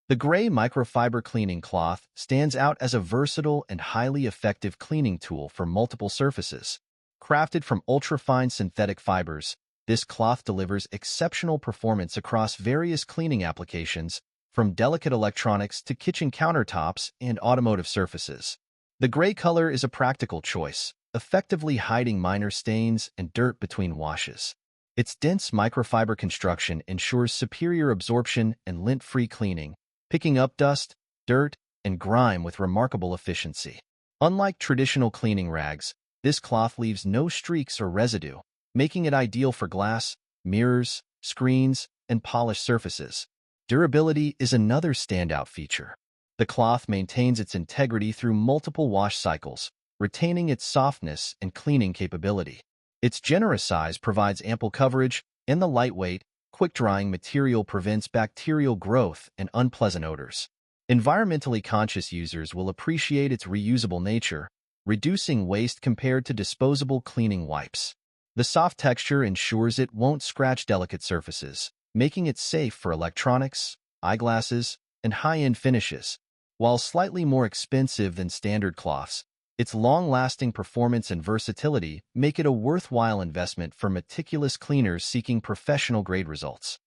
The gray microfiber cleaning cloth stands out as a versatile and highly effective cleaning tool for multiple surfaces. Crafted from ultrafine synthetic fibers, this cloth delivers exceptional performance across various cleaning applications, from delicate electronics to kitchen countertops and automotive surfaces. The gray color is a practical choice, effectively hiding minor stains and dirt between washes. Its dense microfiber construction ensures superior absorption and lint-free cleaning, picking up dust, dirt, and grime with remarkable efficiency. Unlike traditional cleaning rags, this cloth leaves no streaks or residue, making it ideal for glass, mirrors, screens, and polished surfaces. Durability is another standout feature. The cloth maintains its integrity through multiple wash cycles, retaining its softness and cleaning capability. Its generous size provides ample coverage, and the lightweight, quick-drying material prevents bacterial growth and unpleasant odors. Environmentally conscious users will appreciate its reusable nature, reducing waste compared to disposable cleaning wipes. The soft texture ensures it won't scratch delicate surfaces, making it safe for electronics, eyeglasses, and high-end finishes. While slightly more expensive than standard cloths, its long-lasting performance and versatility make it a worthwhile investment for meticulous cleaners seeking professional-grade results.